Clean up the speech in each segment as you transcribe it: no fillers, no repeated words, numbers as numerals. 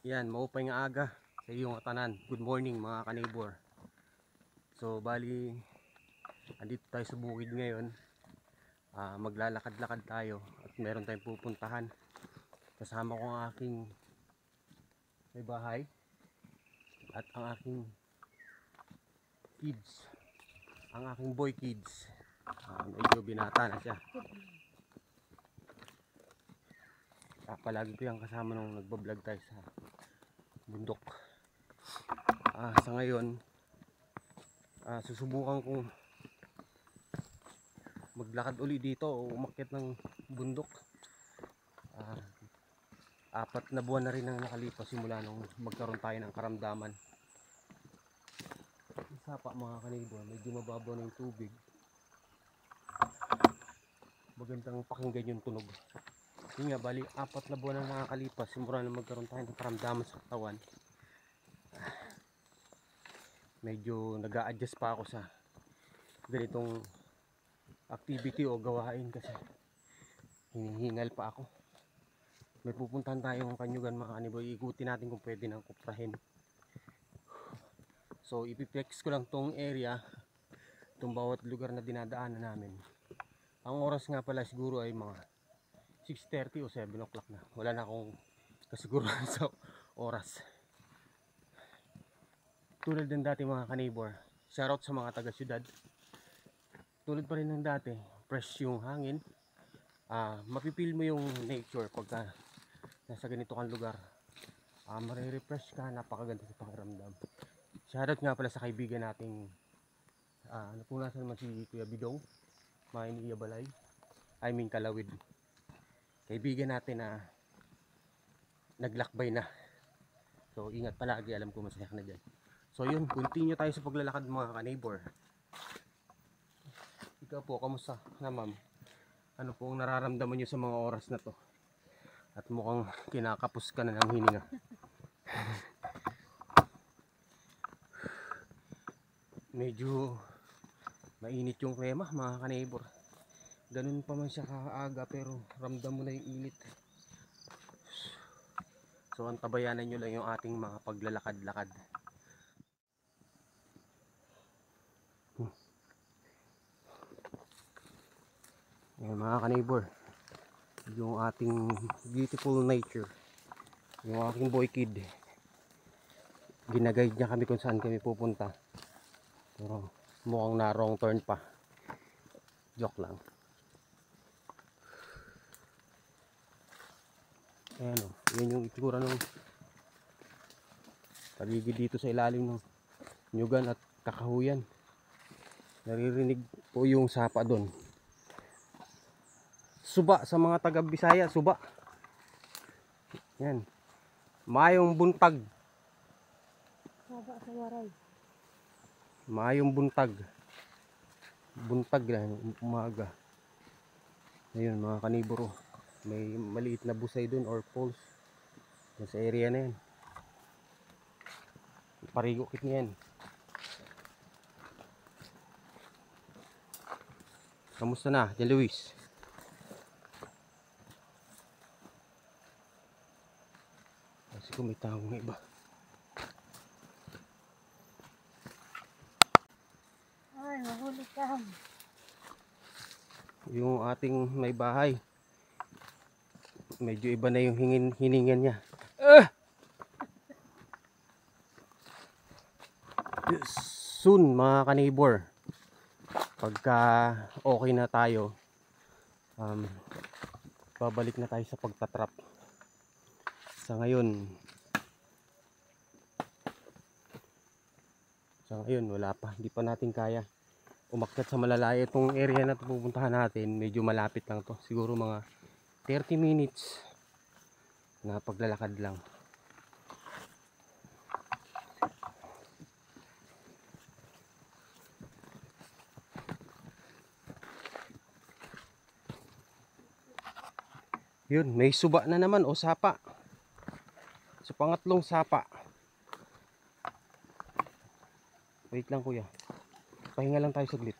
Yan, maupay nga aga sa iyong tanan. Good morning mga ka-neighbor. So bali, andito tayo sa bukid ngayon. Maglalakad-lakad tayo at meron tayong pupuntahan. Kasama ko ang aking may bahay at ang aking kids, ang aking boy kids. Medyo binata na siya. Palagi ko yung kasama nung nagbablog tayo sa bundok. Sa ngayon, susubukan kong maglakad uli dito o umakyat ng bundok. 4 na buwan na rin ang nakalipas simula nung magkaroon tayo ng karamdaman. Sapa mga ka-neighbor, medyo mababaw na yung tubig. Magandang pakinggan yung tunog. Yun nga, bali 4 na buwan na nakakalipas simula nung magkaroon tayo ng karamdaman sa katawan. Medyo nag-a-adjust pa ako sa ganitong activity o gawain kasi hinihingal pa ako. May pupuntahan tayong Kanyugan mga kaniboy. Ikutin natin kung pwede nang kuprahin. So ipiplex ko lang tong area, itong bawat lugar na dinadaanan namin. Ang oras nga pala siguro ay mga 6:30 o 7 o'clock na. Wala na akong kasiguruhan sa oras. Tulad ng dati mga ka-neighbor, shoutout sa mga taga-syudad. Tulad pa rin ng dati, fresh yung hangin. Mapipil mo yung nature pagka nasa ganito kang lugar. Marirefresh ka, napakaganda sa pakiramdam. Shoutout nga pala sa kaibigan nating napunasan naman si Kuya Bidong, Mainiya Balay, I mean Kalawid. Kaibigan natin na naglakbay na. So ingat palagi, alam ko masaya ka na dyan. So yun, continue tayo sa paglalakad mga ka-neighbor. Ikaw po, kamusta na ma'am? Ano po ang nararamdaman nyo sa mga oras na to? At mukhang kinakapos ka na ng hininga. Medyo mainit yung klima mga ka-neighbor. Ganun pa man siya kaaga pero ramdam mo na yung init. So antabayanan nyo lang yung ating mga paglalakad-lakad. Ayan mga ka-neighbor, yung ating beautiful nature, yung aking boy kid, ginaguide niya kami kung saan kami pupunta, pero mukhang na wrong turn pa. Joke lang. Ayan o, yun yung itsura ng paligid dito sa ilalim ng nyugan at kakahuyan. Naririnig po yung sapa doon. Suba sa mga taga Bisaya, suba. Yan. Mayong buntag. Saba sa waray. Mayong buntag. Buntag lang umaga. Ayun mga kaniboro. May maliit na busay doon or falls. Sa area na yan. Parigokit niya yan. Kamusta na, Jan Luis? Kasi kung may taong iba. Ay, mahuli ka. Yung ating may bahay, medyo iba na yung hiningan niya. Soon mga ka-neighbor, pagka okay na tayo, babalik na tayo sa pagtatrap. Sa ngayon wala pa, hindi pa natin kaya umakyat sa malalayo. Itong area na pupuntahan natin, medyo malapit lang to, siguro mga 30 minutes na paglalakad lang. Yun, may suba na naman o sapa. Sa pangatlong sapa. Wait lang kuya. Pahinga lang tayo saglit.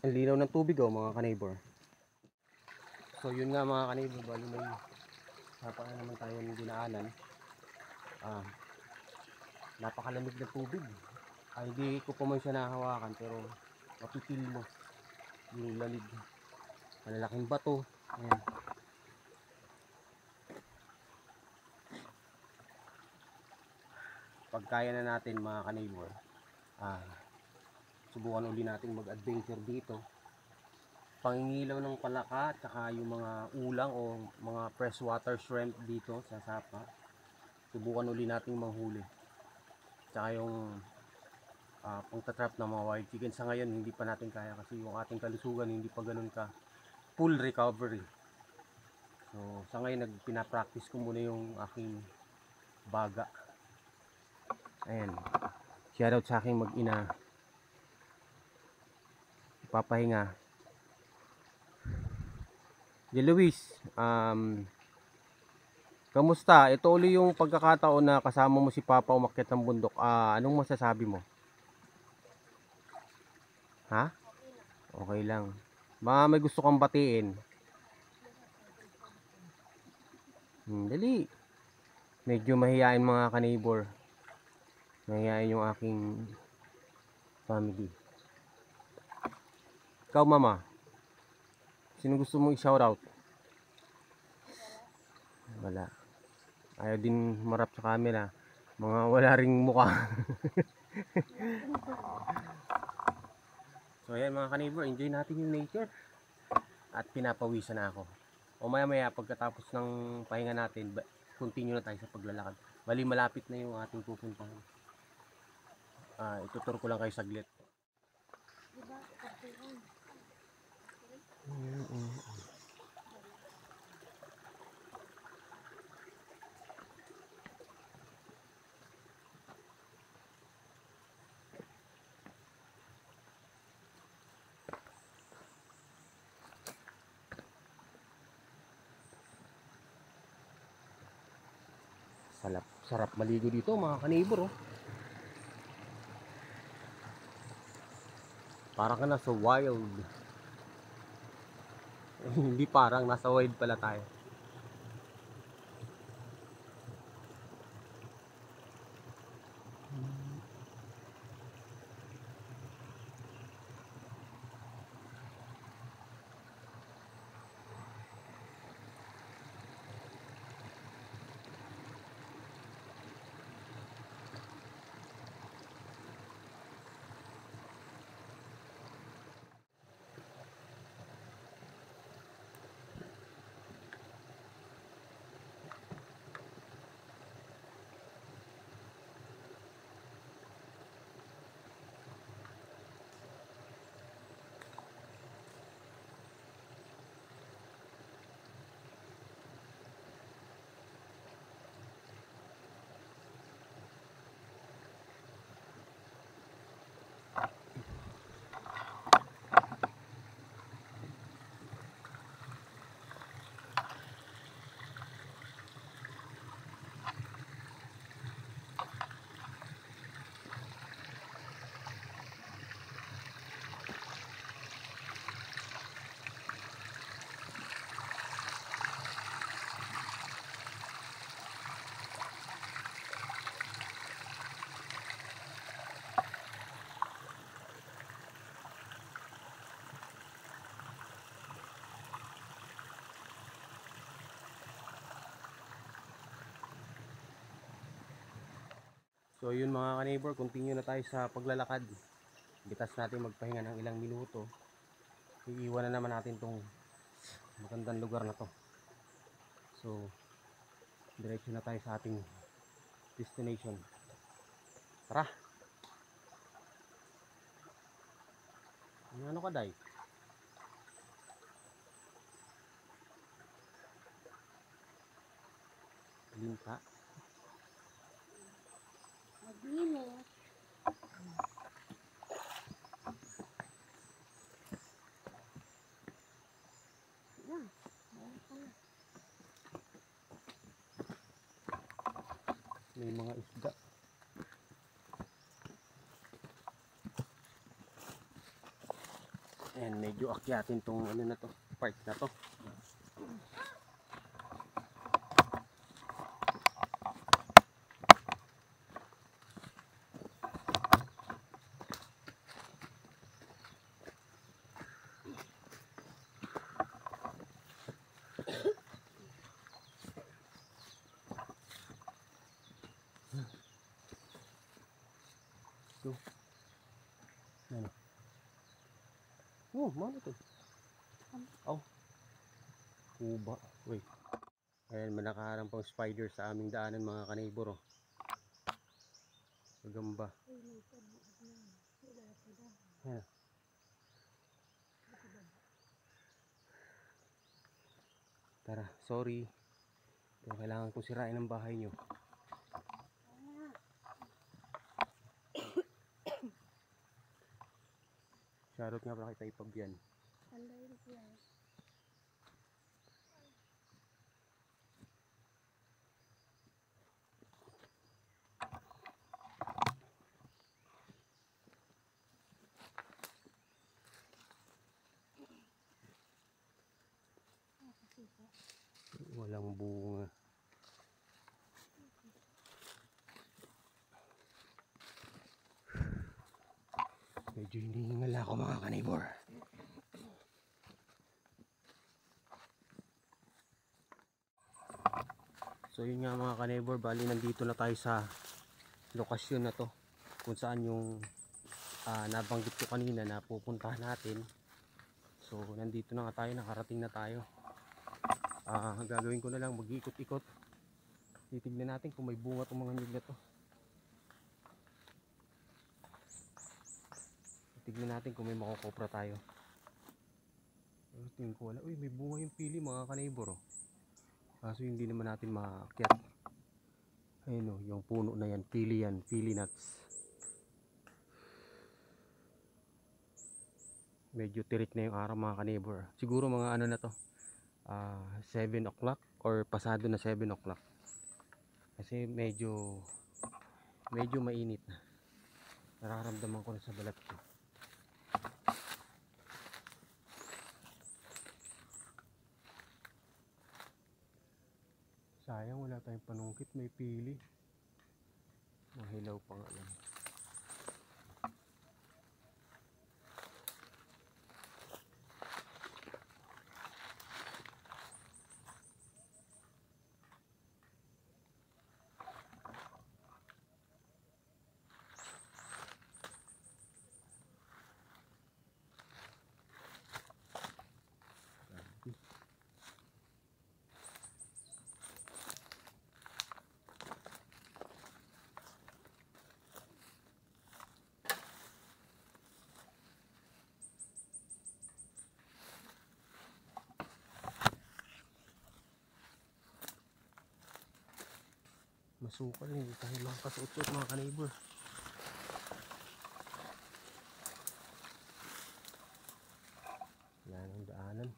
Ang linaw ng tubig mga ka-neighbor. So yun nga mga kanibor, bali may sapa na naman tayo ng dinaanan. Napakalamig ng tubig. Hindi ko pa man siya nahawakan pero mapipil mo yung lamig. Malalaking bato. Ayan. Pag kaya na natin mga kanibor, subukan uli natin mag-adventure dito. Pangingilaw ng palaka at saka yung mga ulang o mga freshwater shrimp dito sa sapa. Subukan uli natin manghuli. Tsaka yung pangtatrap ng mga wild chicken. Sa ngayon hindi pa natin kaya kasi yung ating kalusugan hindi pa ganun ka full recovery. So sa ngayon pinapractice ko muna yung aking baga. Ayan. Shoutout sa aking mag-ina. Ipapahinga. Luis, kamusta? Ito uli yung pagkakataon na kasama mo si Papa umakyat ng bundok. Anong masasabi mo? Ha? Okay lang. May gusto kang batiin. Dali. Medyo mahihain mga ka-neighbor. Mahihain yung aking family. Ikaw mama, sino gusto mong i-shoutout? Wala. Ayaw din marap sa camera. Mga wala ring mukha. So ayan mga ka-neighbor, enjoy natin yung nature. At pinapawisan na ako. O maya maya pagkatapos ng pahinga natin, continue na tayo sa paglalakad. Bali malapit na yung ating pupuntahan. Itutur ko lang kayo saglit. Diba? Kaptuan. Sarap maligo dito mga ka-neighbor. Parang ka nasa wild. Hindi parang nasa wild pala tayo. So yun mga ka-neighbor, continue na tayo sa paglalakad. Bitas natin magpahinga ng ilang minuto. Iiwan na naman natin tong magandang lugar na to. So diretso na tayo sa ating destination. Tara! Ano ka, Day? Linta? Maglinis. Yan. Meron pa na. May mga isda. Ayan, medyo akyatin tong ano na to, part na to. Ito. Ano? Oh, mana to? Oh. Kuba. Wait. Ayan, manakaharang pang spider sa aming daanan mga kanibor. Oh. Magamba. Uy, may tabo na. Wala pa daw. Ayan. Tara, sorry. Pero kailangan ko sirain ang bahay nyo. Shoutout nga pala kita ipabyan. Tandayin ko yan. Walang bunga. Medyo hinihingal ako mga kanibor. So yun nga mga kanibor, bali nandito na tayo sa lokasyon na to kung saan yung nabanggit ko kanina na pupuntahan natin. So nandito na nga tayo, nakarating na tayo. Gagawin ko na lang, mag-ikot-ikot. Titignan natin kung may bunga itong mga nyug na to. Tignan natin kung may makukopra tayo. Tingin ko wala. Uy, may bunga yung pili mga kanibor. Oh. Kaso hindi naman natin maakyat. Ayun oh, yung puno na yan. Pili yan. Pili nuts. Medyo tirik na yung araw mga kanibor. Siguro mga ano na to. 7 o'clock or pasado na 7 o'clock. Kasi medyo mainit na. Nararamdaman ko na sa balat ko. Sayang wala tayong panungkit, may pili. Mahilaw pa nga lang. Masukal, hindi tayo makakasuot-suot mga kanibor. Yan ang daanan.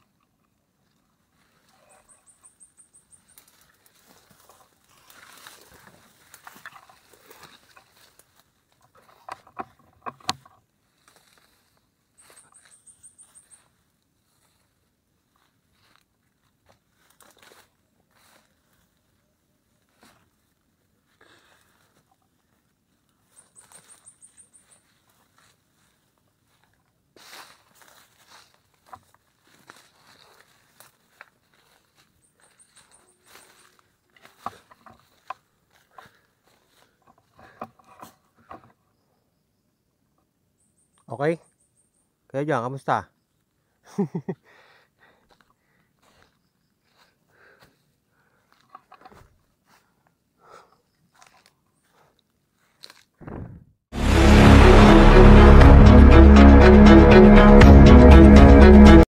Okay? Kaya dyan, kamusta?